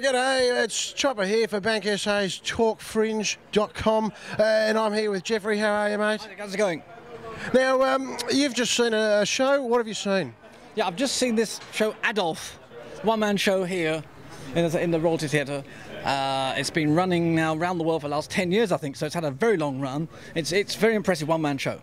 G'day, it's Chopper here for Bank SA's TalkFringe.com, and I'm here with Geoffrey. How are you, mate? Hi, how's it going? Now, you've just seen a show. What have you seen? Yeah, I've just seen this show, Adolf, one-man show here in the Royalty Theatre. It's been running now around the world for the last 10 years, I think, so it's had a very long run. It's a very impressive one-man show.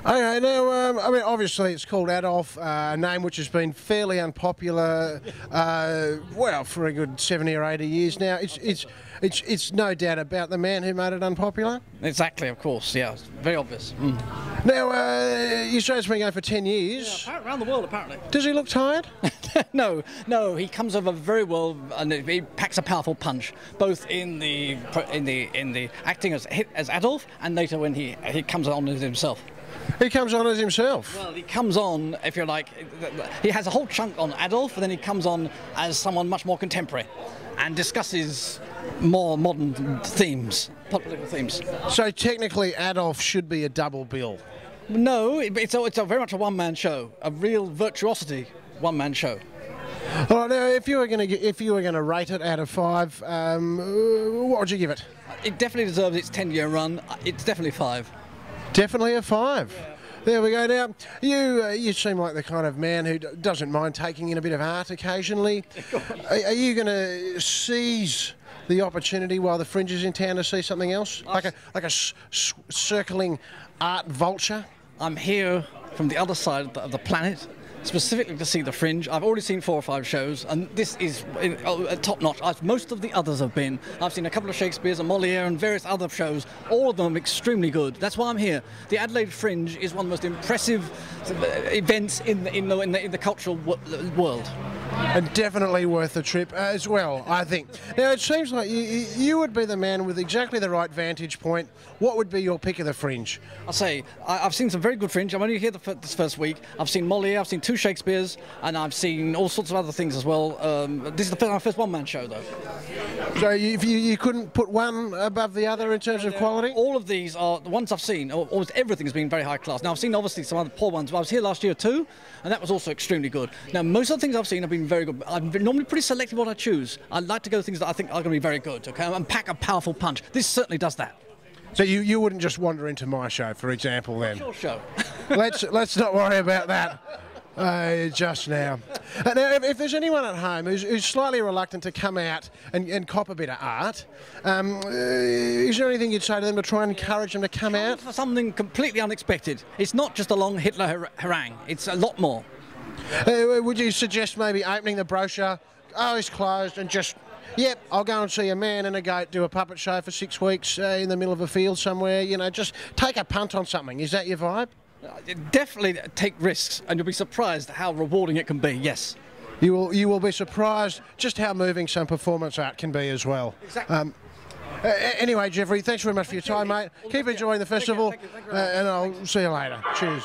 Okay, now, I mean, obviously it's called Adolf, a name which has been fairly unpopular, well, for a good 70 or 80 years now. It's no doubt about the man who made it unpopular. Exactly, of course, yeah, it's very obvious. Now, you say it's been going for 10 years. Yeah, around the world, apparently. Does he look tired? No, he comes over very well, and he packs a powerful punch, both in the acting as Adolf, and later when he comes on as himself. He comes on as himself? Well, he comes on, if you like, he has a whole chunk on Adolf, and then he comes on as someone much more contemporary and discusses more modern themes, political themes. So technically Adolf should be a double bill? No, it's very much a one-man show, a real virtuosity one-man show. All right, now, if you were going to rate it out of 5, what would you give it? It definitely deserves its 10-year run. It's definitely 5. Definitely a 5. Yeah. There we go. Now, you seem like the kind of man who doesn't mind taking in a bit of art occasionally. Are you going to seize the opportunity while the Fringe is in town to see something else, like a circling art vulture? I'm here from the other side of the planet, specifically to see the Fringe. I've already seen 4 or 5 shows, and this is top-notch. Most of the others have been. I've seen a couple of Shakespeare's and Moliere and various other shows, all of them extremely good. That's why I'm here. The Adelaide Fringe is one of the most impressive events in the cultural world. And definitely worth the trip as well, I think. Now, it seems like you would be the man with exactly the right vantage point. What would be your pick of the Fringe? I'll say, I've seen some very good Fringe. I'm only here this first week. I've seen Moliere, I've seen 2 Shakespeare's, and I've seen all sorts of other things as well. This is my first one-man show, though. So you couldn't put one above the other in terms of quality? All of these are, the ones I've seen, almost everything has been very high class. Now, I've seen obviously some other poor ones, but I was here last year too, and that was also extremely good. Now, most of the things I've seen have been very good. I'm normally pretty selective what I choose. I like to go to things that I think are going to be very good, okay, and pack a powerful punch. This certainly does that. So you wouldn't just wander into my show, for example, then? Your show. let's not worry about that just now. Now, if there's anyone at home who's slightly reluctant to come out and cop a bit of art, is there anything you'd say to them to try and encourage them to come out? For something completely unexpected. It's not just a long Hitler harangue. It's a lot more. Would you suggest maybe opening the brochure, oh, it's closed, and just, yep, I'll go and see a man and a goat do a puppet show for 6 weeks in the middle of a field somewhere, you know, just take a punt on something. Is that your vibe? Definitely take risks, and you'll be surprised how rewarding it can be, yes. You will be surprised just how moving some performance art can be as well. Exactly. Anyway, Geoffrey, thanks very much for your time, mate. Keep enjoying the festival, and I'll see you later. Cheers.